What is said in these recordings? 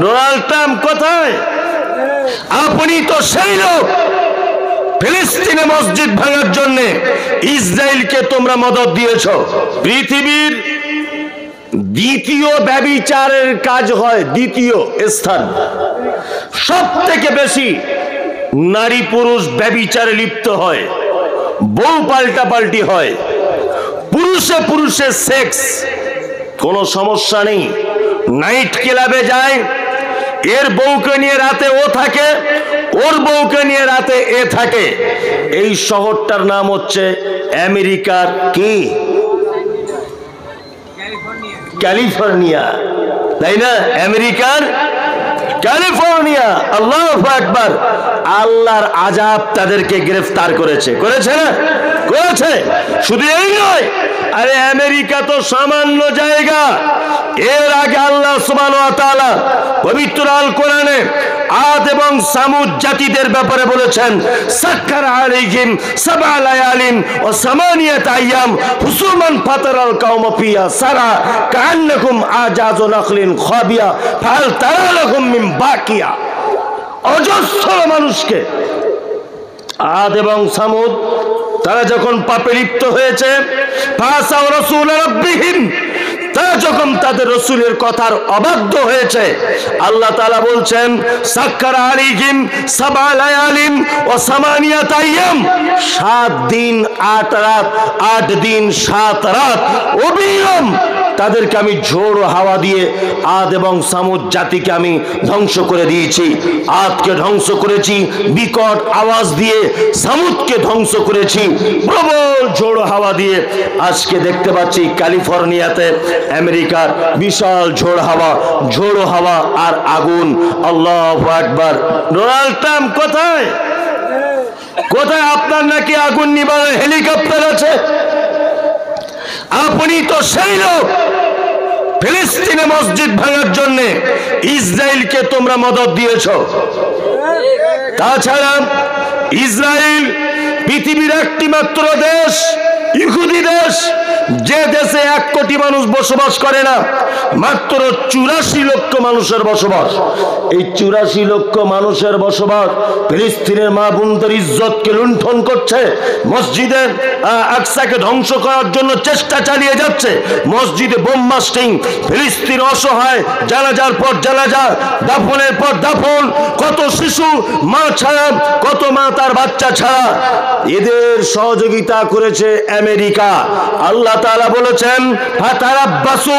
Donald Trump কোথায়? আপনি তো সেই লোক ফিলিস্তিনে মসজিদ ভাঙার জন্য ইসরায়েলকে তোমরা মদদ দিয়েছ। পৃথিবীর দ্বিতীয় ব্যভিচারের কাজ হয়, দ্বিতীয় স্থান, সব থেকে বেশি নারী পুরুষ ব্যভিচারে লিপ্ত হয়, বউ পাল্টাপাল্টি হয়, পুরুষে পুরুষে সেক্স, কোনো সমস্যা নেই। নাইট ক্লাবে যায়, এর বউকে নিয়ে রাতে ও থাকে, ওর বউকে নিয়ে রাতে এ থাকে। এই শহরটার নাম হচ্ছে আমেরিকার কি? ক্যালিফোর্নিয়া, তাই না? আমেরিকার ক্যালিফোর্নিয়া। আল্লাহু আকবার। আল্লাহর আযাব তাদেরকে গ্রেফতার করেছে, করেছে না? করেছে। শুধু এই নয়, আরে আমেরিকা তো সামান্য জায়গা। এর আগে আল্লাহ সুবহানাহু ওয়া তাআলা পবিত্র আল কোরআনে আদ এবং সামুদ জাতিদের ব্যাপারে বলেছেন, সাক্কারা আলাইহিম সাবআ লায়ালিন ওয়া সামানিয়াত আইয়াম হুসুমান ফাতারাল কাওমা ফিয়া সারা কান্নাকুম আজাজু নাখলিন খাবিয়া ফাল তারা লাকুম মিন বাকিয়া। অজস্র মানুষকে আদ এবং সামুদ তারা যখন পাপে লিপ্ত হয়েছে, ফাসাউ রাসূল রাব্বিহিম, তারা যখন তাদের রাসূলের কথার অবাধ্য হয়েছে, আল্লাহ তাআলা বলছেন সাক্কারা আলাইহিম সাবআ লায়ালিন ওয়া সামানিয়াত আইয়াম, 7 দিন 8 রাত, 8 দিন 7 রাত অবিরাম তাদেরকে আমি ঝোড়ো হাওয়া দিয়ে আদ এবং সামুদ জাতিকে আমি ধ্বংস করে দিয়েছি। আদকে ধ্বংস করেছি বিকট আওয়াজ দিয়ে, সামুদকে ধ্বংস করেছি প্রবল ঝোড়ো হাওয়া দিয়ে। আজকে দেখতে পাচ্ছি ক্যালিফোর্নিয়াতে আমেরিকার বিশাল ঝোড়ো হাওয়া আর আগুন। আল্লাহু আকবার। ডোনাল্ড ট্রাম্প কোথায়? কোথায়? আপনার নাকি আগুন নিবানোর হেলিকপ্টার আছে। আপনি তো সেই লোক ফিলিস্তিনে মসজিদ ভাঙার জন্য ইসরায়েলকে তোমরা মদদ দিয়েছ। তাছাড়া ইসরায়েল পৃথিবীর একটি মাত্র দেশ, ইহুদি দেশ, যে দেশে 1 কোটি মানুষ বসবাস করে না, মাত্র 84 লক্ষ মানুষের বসবাস। এই 84 লক্ষ মানুষের বসবাস ফিলিস্তিনের মা বোনদের ইজ্জতকে লুণ্ঠন করছে, মসজিদে আকসাকে ধ্বংস করার জন্য চেষ্টা চালিয়ে যাচ্ছে, মসজিদে বোম মাস্টিং, ফিলিস্তিন অসহায়, জানাজার পর জানাজা, দাফনের পর দাফন, কত শিশু মা ছাড়া, কত মা তার বাচ্চা ছাড়া, এদের সহযোগিতা করেছে আমেরিকা। আল্লাহ তাআলা বলেছেন ফাতারাব্বাসু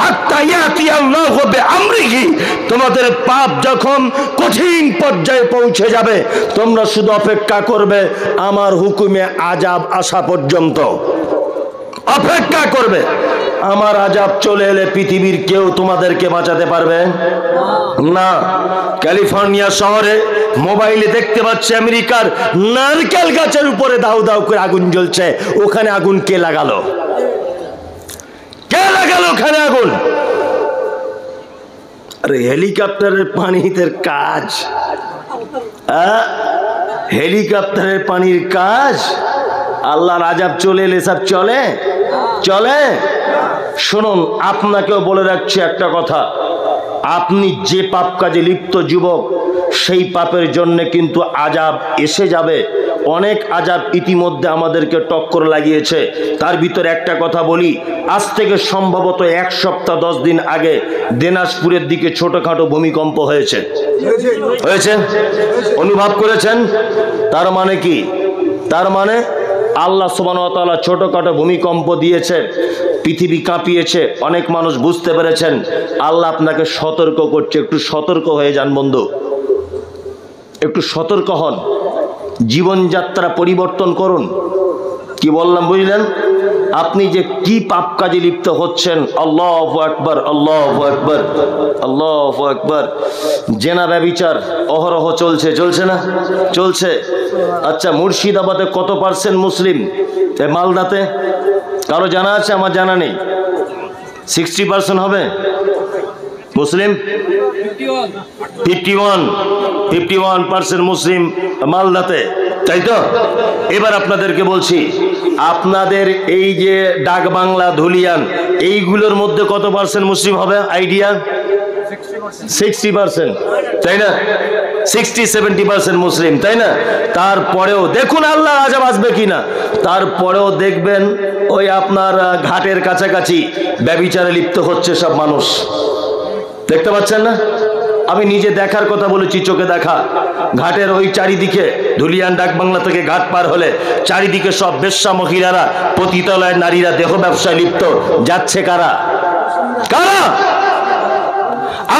হাত্তা ইয়াতি আল্লাহু বিআমরিহি, তোমাদের পাপ যখন কঠিন পর্যায়ে পৌঁছে যাবে, তোমরা শুধু অপেক্ষা করবে আমার হুকুমে আযাব আসা পর্যন্ত। অপেক্ষা করবে, আমার আযাব চলে এলে পৃথিবীর কেউ তোমাদেরকে বাঁচাতে পারবে না। ক্যালিফোর্নিয়া শহরে মোবাইলে দেখতে পাচ্ছে আমেরিকার নারকেল গাছের উপরে দাউ দাউ করে আগুন জ্বলছে। ওখানে আগুন কে লাগালো? কে লাগালো ওখানে আগুন? আরে হেলিকপ্টারের পানিতে কাজ, হেলিকপ্টারের পানির কাজ। আল্লাহর আযাব চলে এলে সব চলে চলে। শুনুন, আপনাকেও বলে রাখছি একটা কথা, আপনি যে পাপ কাজে লিপ্ত যুবক, সেই পাপের জন্য কিন্তু আযাব এসে যাবে। অনেক আযাব ইতিমধ্যে আমাদেরকে টক্কর লাগিয়েছে। তার ভিতরে একটা কথা বলি, আজ থেকে সম্ভবত 1 সপ্তাহ 10 দিন আগে দিনাজপুরের দিকে ছোটখাটো ভূমিকম্প হয়েছে। অনুভব করেছেন? তার মানে কি? তার মানে আল্লাহ সুবহানাহু ওয়া তাআলা ছোটখাটো ভূমিকম্প দিয়েছে, পৃথিবী কাঁপিয়েছে, অনেক মানুষ বুঝতে পেরেছেন। আল্লাহ আপনাকে সতর্ক করছে, একটু সতর্ক হয়ে যান বন্ধু, একটু সতর্ক হন, জীবনযাত্রা পরিবর্তন করুন। কি বললাম বুঝলেন? আপনি যে কি পাপ কাজে লিপ্ত হচ্ছেন, আল্লাহু আকবার, আল্লাহু আকবার, আল্লাহু আকবার। জেনা ব্যভিচার অহরহ চলছে, চলছে না? চলছে। আচ্ছা, মুর্শিদাবাদে কত % মুসলিম? মালদাতে কারো জানা আছে? আমার জানা নেই। 60% হবে মুসলিম। 51% মুসলিম মালদাতে, তাই তো? এবার আপনাদেরকে বলছি, আপনাদের এই যে ডাক বাংলা, ধুলিয়ান, এইগুলোর মধ্যে কত % মুসলিম হবে আইডিয়া? 60%, তাই না? 60-70% মুসলিম, তাই না? তারপরেও দেখুন আল্লাহ আযাব আসবে কিনা। তারপরেও দেখবেন ওই আপনার ঘাটের কাছাকাছি ব্যভিচারে লিপ্ত হচ্ছে সব মানুষ, দেখতে পাচ্ছেন না? আমি নিজে দেখার কথা বলেছি, চোখে দেখা। ঘাটের ওই চারিদিকে ধুলিয়ান ডাক বাংলা থেকে ঘাট পার হলে চারিদিকে সব বেশ্যা মহিলারা, পতিতালয়ের নারীরা দেহ ব্যবসায় লিপ্ত। যাচ্ছে কারা? কারা?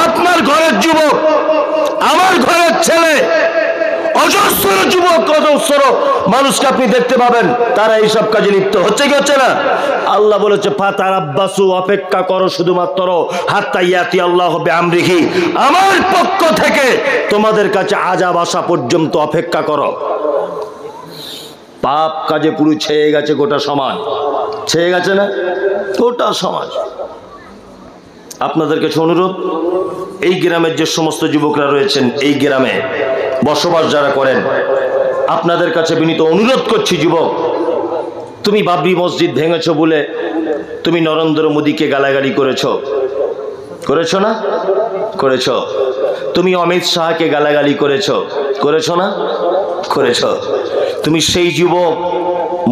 আপনার ঘরের যুবক, আমার ঘরের ছেলে, অজস্র যুবক, অজস্র মানুষকে আপনি দেখতে পাবেন তারা এইসব কাজে লিপ্ত হচ্ছে কি হচ্ছে না? আল্লাহ বলেছে ফাতারাব্বাসু, অপেক্ষা করো শুধুমাত্র, হাত্তা ইয়াতি আল্লাহু বিআমরিহি, আমার পক্ষ থেকে তোমাদের কাছে আযাব আসা পর্যন্ত অপেক্ষা করো। পাপ কাজে পুরো ছেয়ে গেছে গোটা সমাজ, ছেয়ে গেছে না গোটা সমাজ। আপনাদের কাছে অনুরোধ, এই গ্রামের যে সমস্ত যুবকরা রয়েছেন, এই গ্রামে বসবাস যারা করেন, আপনাদের কাছে বিনীত অনুরোধ করছি, যুবক, তুমি বাবরি মসজিদ ভেঙেছো বলে তুমি নরেন্দ্র মোদীকে গালাগালি করেছো, করেছো না? করেছো। তুমি অমিত শাহকে গালাগালি করেছো, করেছো না? করেছো। তুমি সেই যুবক,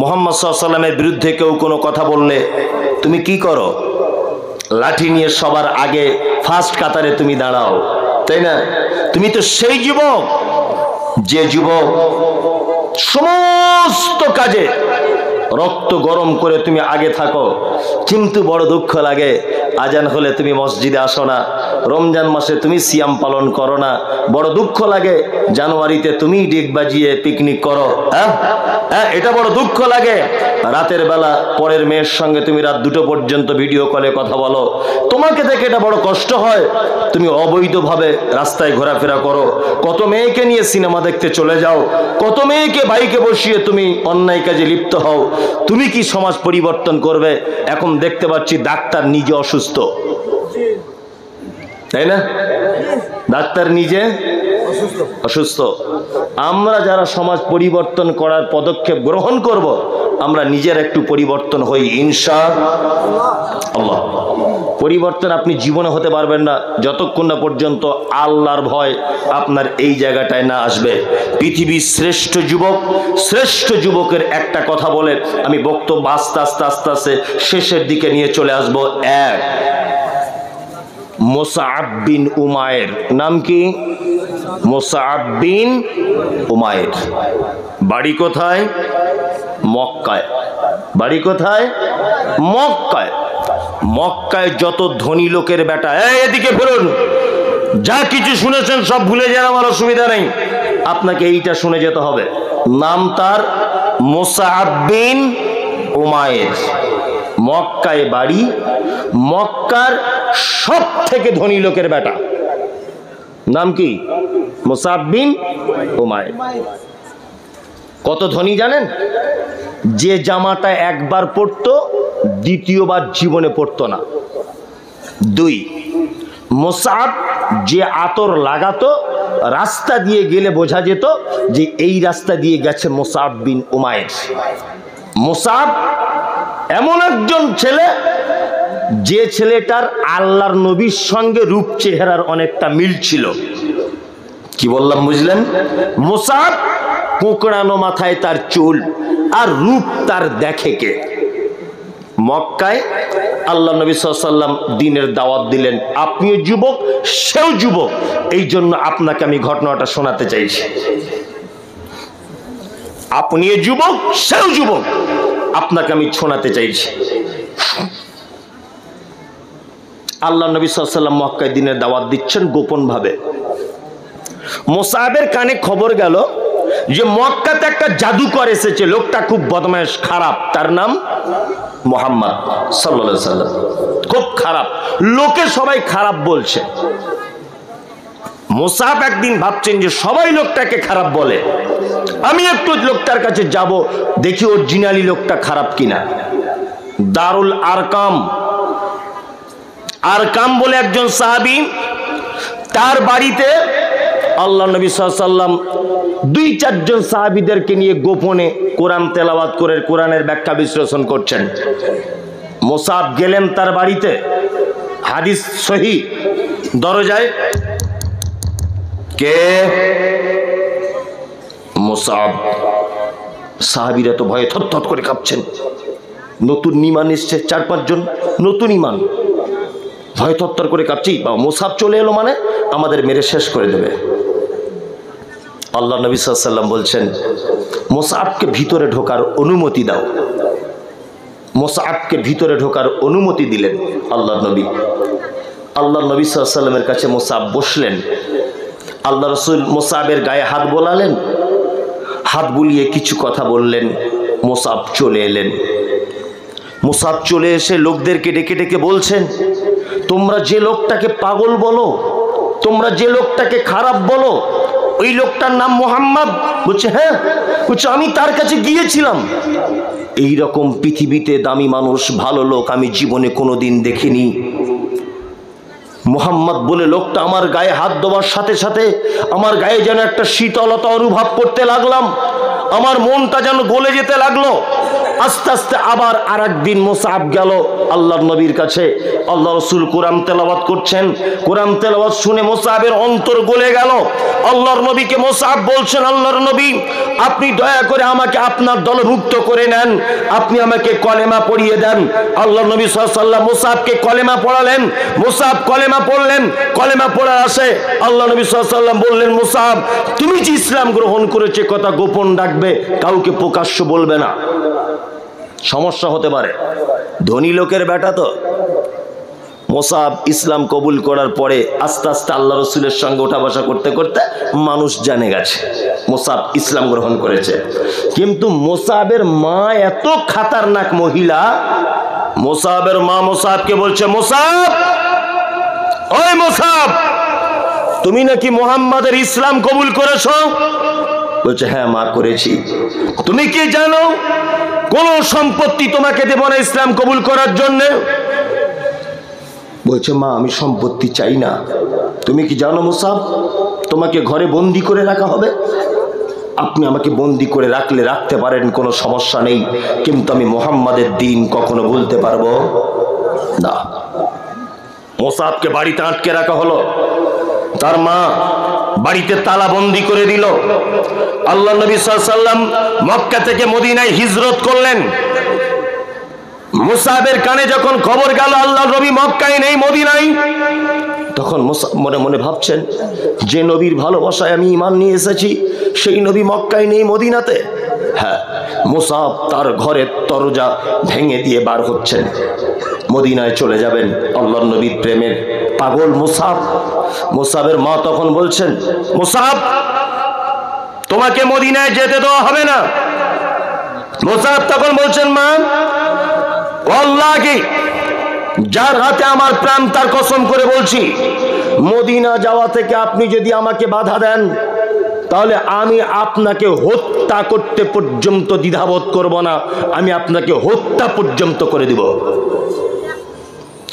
মুহাম্মদ সাল্লাল্লাহু আলাইহি ওয়াসাল্লামের বিরুদ্ধে কেউ কোনো কথা বললে তুমি কি করো? লাঠি নিয়ে সবার আগে ফার্স্ট কাতারে তুমি দাঁড়াও, তাই না? তুমি তো সেই যুবক যে যুবক সমস্ত কাজে রক্ত গরম করে তুমি আগে থাকো, কিন্তু বড় দুঃখ লাগে আজান হলে তুমি মসজিদে আসো না, রমজান মাসে তুমি সিয়াম পালন করো না, বড় দুঃখ লাগে জানুয়ারিতে তুমি ডেক বাজিয়ে পিকনিক করো, হ্যাঁ, এটা বড় দুঃখ লাগে। রাতের বেলা পরের মেয়ের সঙ্গে তুমি রাত 2টো পর্যন্ত ভিডিও কলে কথা বলো, তোমাকে দেখে এটা বড় কষ্ট হয়। তুমি অবৈধভাবে রাস্তায় ঘোরাফেরা করো, কত মেয়েকে নিয়ে সিনেমা দেখতে চলে যাও, কত মেয়েকে বাইকে বসিয়ে তুমি অন্যায় কাজে লিপ্ত হও। তুমি কি সমাজ পরিবর্তন করবে? এখন দেখতে পাচ্ছি ডাক্তার নিজে অসুস্থ, তাই না? ডাক্তার নিজে অসুস্থ। আমরা যারা সমাজ পরিবর্তন করার পদক্ষেপ গ্রহণ করব, আমরা নিজের একটু পরিবর্তন হই ইনশাআল্লাহ। পরিবর্তন আপনি জীবনে হতে পারবেন না যতক্ষণ না পর্যন্ত আল্লাহর ভয় আপনার এই জায়গাটায় না আসবে। পৃথিবীর শ্রেষ্ঠ যুবক, শ্রেষ্ঠ যুবকের একটা কথা বলে আমি বক্তব্য আস্তে আস্তে আস্তে আস্তে শেষের দিকে নিয়ে চলে আসব। এক, মুসআব বিন উমায়ের। নাম কি? মুসআব বিন উমায়ের। বাড়ি কোথায়? মক্কায়। বাড়ি কোথায়? মক্কায়। মক্কায় যত ধনী লোকের বেটা, এদিকে ফিরুন, যা কিছু শুনেছেন সব ভুলে যান, আমার অসুবিধা নেই, আপনাকে এইটা শুনে যেতে হবে। নাম তার মুসআব বিন উমায়ের। মক্কায় বাড়ি, মক্কার সব থেকে ধনী লোকের বেটা। নাম কি? মুসআব বিন উমায়ের। কত ধনী জানেন? যে জামাটা একবার পরতো দ্বিতীয়বার জীবনে পরতো না। 2, মুসআব যে আতর লাগাতো রাস্তা দিয়ে গেলে বোঝা যেত যে এই রাস্তা দিয়ে গেছে মুসআব বিন উমায়ের। মুসআব এমন একজন ছেলে, যে ছেলেটার আল্লাহর নবীর সঙ্গে রূপ চেহারার অনেকটা মিল ছিল। কি বললাম বুঝলেন? মুসআব কোঁকড়ানো মাথায় তার চুল, আর রূপ তার দেখে কে। মক্কায় আল্লাহ নবী সাল্লাল্লাহু আলাইহি ওয়াসাল্লাম দ্বীনের দাওয়াত দিলেন। আপনিও যুবক, সেও যুবক, এই জন্য আপনাকে আমি ঘটনাটা শোনাতে চাইছি। আপনিও যুবক, সেও যুবক, আপনাকে আমি শোনাতে চাইছি। আল্লাহ নবী সাল্লাল্লাহু আলাইহি ওয়াসাল্লাম মক্কায় দ্বীনের দাওয়াত দিচ্ছেন গোপন ভাবে। মুসআবের কানে খবর গেল যে মক্কাতে একটা জাদুকর এসেছে, লোকটা খুব বদমাশ, খারাপ, তার নাম মুহাম্মদ সাল্লাল্লাহু আলাইহি ওয়াসাল্লাম। খুব খারাপ, লোকে সবাই খারাপ বলছে। মুসআব একদিন ভাবছেন যে সবাই লোকটাকে খারাপ বলে, আমি একটু লোকটার কাছে যাব, দেখি অরিজিনালি লোকটা খারাপ কিনা। দারুল আরকাম, আরকাম বলে একজন সাহাবী, তার বাড়িতে আল্লাহ নবী সাল্লাল্লাহু আলাইহি ওয়াসাল্লাম 2-4 জন সাহাবীদেরকে নিয়ে গোপনে কোরআন তেলাওয়াত করে কোরআনের ব্যাখ্যা বিশ্লেষণ করছেন। মুসআব গেলেন তার বাড়িতে, হাদিস সহিহ, দরজায় কে? মুসআব। সাহাবীরা তো ভয়ে থরথর করে কাঁপছেন। নতুন ঈমান এসছে, 4-5 জন নতুন ঈমান, ভয়ে থরথর করে কাঁপছি। বা মুসআব চলে এলো মানে আমাদের মেরে শেষ করে দেবে। আল্লাহ নবী সাল্লাল্লাহু আলাইহি ওয়াসাল্লাম বলছেন, মুসআবকে ভিতরে ঢোকার অনুমতি দাও। মুসআবকে ভিতরে ঢোকার অনুমতি দিলেন আল্লাহ নবী। আল্লাহ নবী সাল্লাল্লাহু আলাইহি ওয়াসাল্লামের কাছে মুসআব বসলেন। আল্লাহ রাসূল মুসআবের গায়ে হাত বোলালেন, হাত বুলিয়ে কিছু কথা বললেন। মুসআব চলে এলেন। মুসআব চলে এসে লোকদেরকে ডেকে ডেকে বলছেন, তোমরা যে লোকটাকে পাগল বলো, তোমরা যে লোকটাকে খারাপ বলো, ওই লোকটার নাম মুহাম্মদ? বলছে হ্যাঁ। বলছে আমি তার কাছে গিয়েছিলাম। এই রকম পৃথিবীতে দামি মানুষ, ভালো লোক আমি জীবনে কোনোদিন দেখিনি। মুহাম্মদ বলে লোকটা আমার গায়ে হাত দেওয়ার সাথে সাথে আমার গায়ে যেন একটা শীতলতা অনুভব করতে লাগলাম, আমার মনটা যেন গলে যেতে লাগলো। আস্তে আস্তে আবার আরেকদিন মুসআব গেল আল্লাহর নবীর কাছে। আল্লাহ রাসূল কোরআন তেলাওয়াত করছেন। কোরআন তেলাওয়াত শুনে মুসআবের অন্তর গলে গেল। আল্লাহর নবীকে মুসআব বলছেন, আল্লাহর নবী আপনি দয়া করে আমাকে আপনার দলভুক্ত করে নেন, আপনি আমাকে কলেমা পড়িয়ে দেন। আল্লাহর নবী সাল্লাল্লাহু আলাইহি ওয়াসাল্লাম মুসআবকে কলেমা পড়ালেন। মুসআব কলেমা পড়লেন। কলেমা পড়ার আসে আল্লাহ নবী সাল্লাল্লাহু আলাইহি ওয়াসাল্লাম বললেন, মুসআব তুমি যে ইসলাম গ্রহণ করেছে কথা গোপন রাখবে, কাউকে প্রকাশ্য বলবে না, সমস্যা হতে পারে। ধনী লোকের বেটা তো। মুসআব ইসলাম কবুল করার পরে আস্তে আস্তে আল্লাহ রাসূলের সঙ্গে ওঠা বসা করতে করতে মানুষ জেনে গেছে মুসআব ইসলাম গ্রহণ করেছে। কিন্তু মুসআবের মা এত খতরনাক মহিলা, মুসআবের মা মুসআবকে বলছে, মুসআব, ওই মুসআব, তুমি নাকি মুহাম্মাদের ইসলাম কবুল করেছো? বলছে হ্যাঁ মা করেছি। তুমি কি জানো কোন সম্পত্তি তোমাকে দেব না ইসলাম কবুল করার জন্য? বলছে মা আমি সম্পত্তি চাই না। তুমি কি জানো মুসআব তোমাকে ঘরে বন্দি করে রাখা হবে? আপনি আমাকে বন্দি করে রাখলে রাখতে পারেন, কোনো সমস্যা নেই, কিন্তু আমি মুহাম্মাদের দ্বীন কখনো ভুলতে পারবো না। মুসআবকে বাড়িতে আটকে রাখা হলো। তার মা বাড়িতে তালা বন্দি করে দিল। আল্লাহ নবী সাল্লাল্লাহু আলাইহি ওয়াসাল্লাম মক্কা থেকে মদিনায় হিজরত করলেন। মুসআবের কানে যখন খবর গেল আল্লাহ নবী মক্কায় নেই, মদিনায়, তখন মুসআব মনে মনে ভাবছেন, যে নবীর ভালোবাসায় আমি ঈমান নিয়ে এসেছি সেই নবী মক্কায় নেই, মদিনাতে। হ্যাঁ, মুসআব তার ঘরের দরজা ভেঙে দিয়ে বার হচ্ছেন, মদিনায় চলে যাবেন। আল্লাহর নবীর প্রেমের পাগল মুসআব। মুসআবের মা তখন বলছেন, মুসআব তোমাকে মদিনায় যেতে দেওয়া হবে না। মুসআব তখন বলছেন, মা আল্লাহকে যার হাতে আমার প্রাণ তার কসম করে বলছি, মদিনা যাওয়া থেকে আপনি যদি আমাকে বাধা দেন তাহলে আমি আপনাকে হত্যা করতে পর্যন্ত দ্বিধাবোধ করব না, আমি আপনাকে হত্যা পর্যন্ত করে দিব।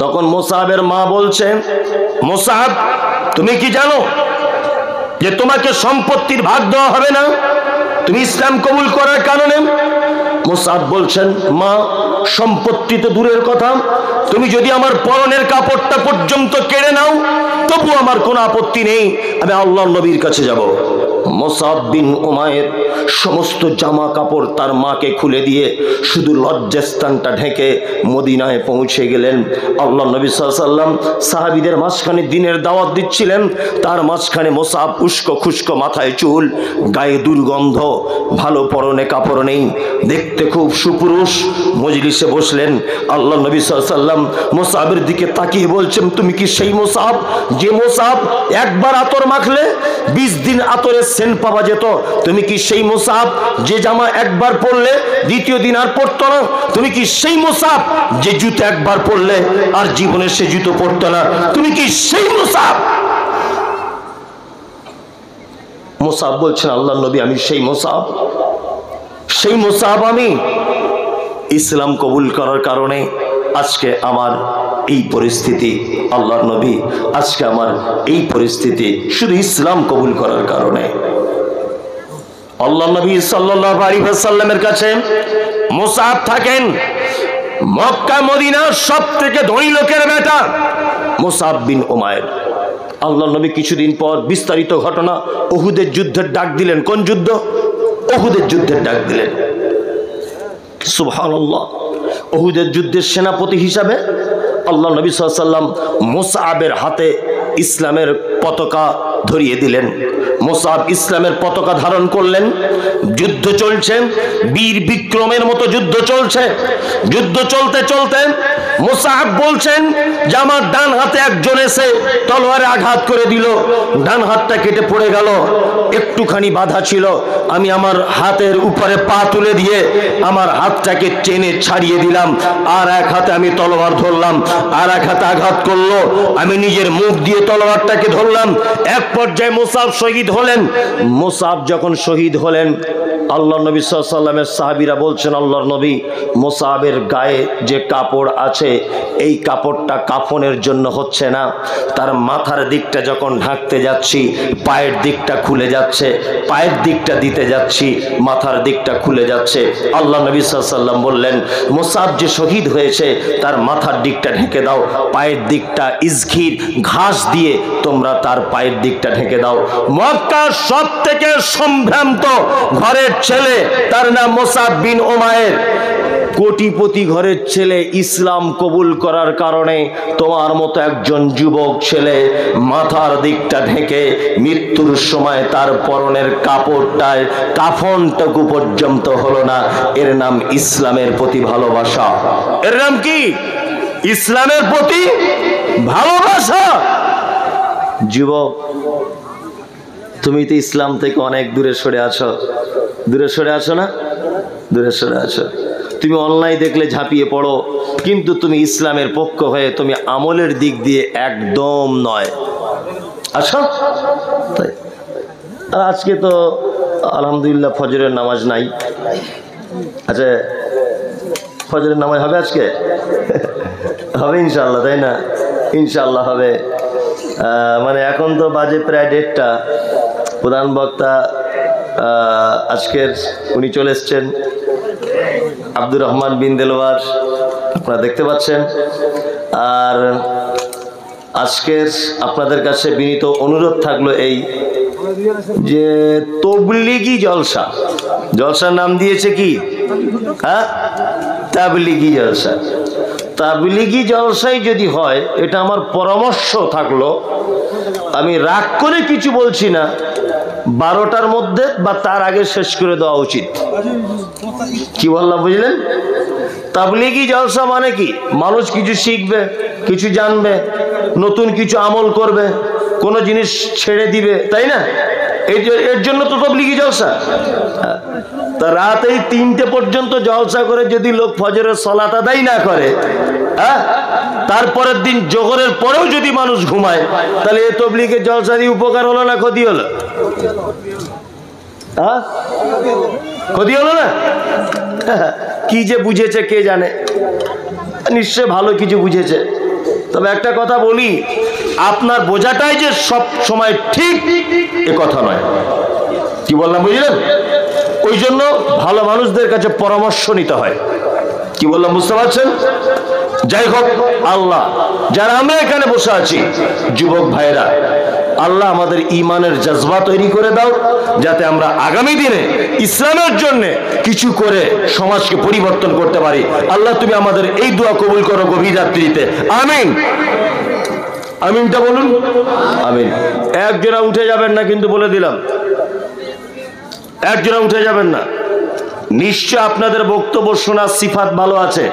তখন মুসআবের মা বলছেন, মুসআব তুমি কি জানো যে তোমাকে সম্পত্তির ভাগ দেওয়া হবে না তুমি ইসলাম কবুল করার কারণে? মুসআব বলছেন, মা সম্পত্তি তো দূরের কথা, তুমি যদি আমার পরনের কাপড়টা পর্যন্ত কেড়ে নাও তবু আমার কোনো আপত্তি নেই, আমি আল্লাহর নবীর কাছে যাব। মুসআব বিন উমাইর সমস্ত জামা কাপড় তার মাকে খুলে দিয়ে শুধু লজ্জাস্থানটা ঢেকে মদিনায় পৌঁছে গেলেন। আল্লাহ নবী সাল্লাল্লাহু আলাইহি ওয়াসাল্লাম সাহাবীদের মাঝখানে দিনের দাওয়াত দিচ্ছিলেন, তার মাঝখানে মুসআব উস্কো খুস্কো, মাথায় চুল, গায়ে দুর্গন্ধ, ভালো পরনে কাপড় নেই, দেখতে খুব সুপুরুষ। মজলিসে বসলেন। আল্লাহ নবী সাল্লাল্লাহু আলাইহি ওয়াসাল্লাম মুসআবের দিকে তাকিয়ে বলছেন, তুমি কি সেই মুসআব যে মুসআব একবার আতর মাখলে 20 দিন আতরের সেন্ট পাওয়া যেত? তুমি কি সেই মুসআব যে জামা একবার পরলে দ্বিতীয় দিন আর পরতো না? তুমি কি সেই মুসআব যে জুতো একবার পরলে আর জীবনে সে জুতো পরতো না? তুমি কি সেই মুসআব? মুসআব বলছেন, আল্লাহর নবী আমি সেই মুসআব, সেই মুসআব আমি। ইসলাম কবুল করার কারণে আজকে আমার এই পরিস্থিতি। আল্লাহর নবী আজকে আমার এই পরিস্থিতি শুধু ইসলাম কবুল করার কারণে। আল্লাহর নবী সাল্লাল্লাহু আলাইহি ওয়াসাল্লামের কাছে মুসআব থাকেন। মক্কা মদিনার সবথেকে ধনী লোকের বেটা মুসআব বিন উমাইর। আল্লাহ নবী কিছুদিন পর বিস্তারিত ঘটনা, উহুদের যুদ্ধের ডাক দিলেন। কোন যুদ্ধ? উহুদের যুদ্ধের ডাক দিলেন। সুবহানাল্লাহ। উহুদের যুদ্ধের সেনাপতি হিসাবে আল্লাহ নবী সাল্লাল্লাহু আলাইহি ওয়াসাল্লাম মুসআবের হাতে ইসলামের পতাকা ধরিয়ে দিলেন। মুসআব ইসলামের পতাকা ধারণ করলেন। যুদ্ধ চলছে, বীর বিক্রমের মতো যুদ্ধ চলছে। যুদ্ধ চলতে চলতে মুসআব বলছেন যে আমার ডান হাতে একজন এসে তলোয়ারে আঘাত করে দিল, ডান হাতটা কেটে পড়ে গেল। একটুখানি বাধা ছিল, আমি আমার হাতের উপরে পা তুলে দিয়ে আমার হাতটাকে টেনে ছাড়িয়ে দিলাম। আর এক হাতে আমি তলোয়ার ধরলাম, আর এক হাতে আঘাত করলো, আমি নিজের মুখ দিয়ে তলোয়ারটাকে ধরলাম। এক পর্যায়ে মুসআব শহীদ হলেন। মুসআব যখন শহীদ হলেন, আল্লাহ নবী সাল্লাল্লাহু আলাইহি ওয়াসাল্লামের সাহাবীরা বলছেন, আল্লাহর নবী, মুসআবের গায়ে যে কাপড় আছে এই কাপড়টা কাফনের জন্য হচ্ছে না। তার মাথার দিকটা যখন ঢাকতে যাচ্ছি পায়ের দিকটা খুলে যাচ্ছে, পায়ের দিকটা দিতে যাচ্ছি মাথার দিকটা খুলে যাচ্ছে। আল্লাহ নবী সাল্লাল্লাহু আলাইহি ওয়াসাল্লাম বললেন, মুসআব যে শহীদ হয়েছে তার মাথার দিকটা ঢেকে দাও, পায়ের দিকটা ইজঘির ঘাস দিয়ে তোমরা তার পায়ের দিকটা ঢেকে দাও। মক্কার সবথেকে সম্ভ্রান্ত ঘরের ছেলে, তার নাম মুসআব বিন উমাইর। কোটিপতি ঘরের ছেলে, ইসলাম কবুল করার কারণে তোমার মতো একজন যুবক ছেলে মাথার দিকটা ঢেকে মৃত্যুর সময় তার পরনের কাপড়টায় কাফনটুকু পর্যন্ত হলো না। এর নাম ইসলামের প্রতি ভালোবাসা। এর নাম কি? ইসলামের প্রতি ভালোবাসা। যুবক, তুমি তো ইসলাম থেকে অনেক দূরে সরে আছো। দূরে সরে আছো না? দূরে সরে আছো। তুমি অন্যায় দেখলে ঝাঁপিয়ে পড়ো, কিন্তু তুমি ইসলামের পক্ষ হয়ে তুমি আমলের দিক দিয়ে একদম নয়। আচ্ছা, আর আজকে তো আলহামদুলিল্লাহ ফজরের নামাজ নাই। আচ্ছা, ফজরের নামাজ হবে আজকে? হবে ইনশাল্লাহ, তাই না? ইনশাল্লাহ হবে। মানে এখন তো বাজে প্রায় 1:30। প্রধান বক্তা আজকের উনি চলে এসছেন, আব্দুর রহমান বিন দেলোয়ার, আপনারা দেখতে পাচ্ছেন। আর আজকের আপনাদের কাছে বিনীত অনুরোধ থাকলো এই যে তবলিগি জলসা, জলসার নাম দিয়েছে কি? হ্যাঁ, তাবলিগি জলসা। তাবলিগি জলসাই যদি হয়, এটা আমার পরামর্শ থাকলো, আমি রাগ করে কিছু বলছি না, 12টার মধ্যে বা তার আগে শেষ করে দেওয়া উচিত। কি বললাম বুঝলেন? তাবলিগি জলসা মানে কি? মানুষ কিছু শিখবে, কিছু জানবে, নতুন কিছু আমল করবে, কোনো জিনিস ছেড়ে দিবে, তাই না? এর জন্য তো তাবলিগি জলসা। তা রাত এই 3টে পর্যন্ত জলসা করে যদি লোক ফজরের সালাত আদায় না করে, হ্যাঁ, তারপরের দিন জোহরের পরেও যদি মানুষ ঘুমায়, তাহলে এই তাবলিগের জলসা দিয়ে উপকার হলো না ক্ষতি হলো? হ্যাঁ, ক্ষতি হলো না? কি যে বুঝেছে কে জানে, নিশ্চয় ভালো কিছু বুঝেছে। তবে একটা কথা বলি, আপনার বোঝাটাই যে সব সময় ঠিক এ কথা নয়। কি বললাম বুঝলেন? ওই জন্য ভালো মানুষদের কাছে পরামর্শ নিতে হয়। কি বললাম বুঝতে পারছেন? যাই হোক, আল্লাহ, যারা আমরা এখানে বসে আছি যুবক ভাইরা, আল্লাহ আমাদের ইমানের জজবা তৈরি করে দাও, যাতে আমরা আগামী দিনে ইসলামের জন্য কিছু করে সমাজকে পরিবর্তন করতে পারি। আল্লাহ তুমি আমাদের এই দোয়া কবুল করো গভীর রাত্রিতে, আমিন। আমিনটা বলুন, আমিন। একজনা উঠে যাবেন না কিন্তু, বলে দিলাম, একজনা উঠে যাবেন না। নিশ্চয় আপনাদের বক্তব্য শোনার সিফাত ভালো আছে,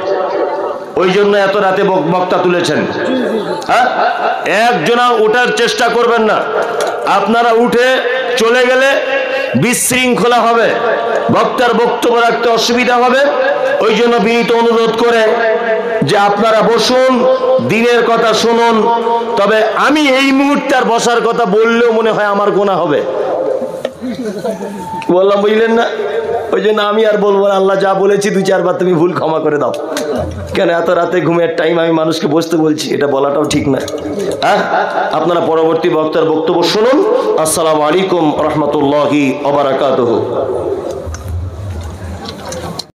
ওই জন্য এত রাতে বক্তা তুলেছেন। হ্যাঁ, একজনা ওঠার চেষ্টা করবেন না। আপনারা উঠে চলে গেলে বিশৃঙ্খলা হবে, বক্তার বক্তব্য রাখতে অসুবিধা হবে। ওই জন্য বিনীত অনুরোধ করে যে আপনারা বসুন, দিনের কথা শুনুন। তবে আমি এই মুহূর্তে আর বসার কথা বললেও মনে হয় আমার গুনাহ হবে। বললাম বুঝলেন না? ওই জন্য আমি আর বলবো না, আল্লাহ যা বলেছি 2-4 বার তুমি ভুল ক্ষমা করে দাও। কেন এত রাতে ঘুমের টাইম আমি মানুষকে বসতে বলছি, এটা বলাটাও ঠিক না। হ্যাঁ, আপনারা পরবর্তী বক্তার বক্তব্য শুনুন। আসসালামু আলাইকুম রহমতুল্লাহি ওয়া বারাকাতুহু।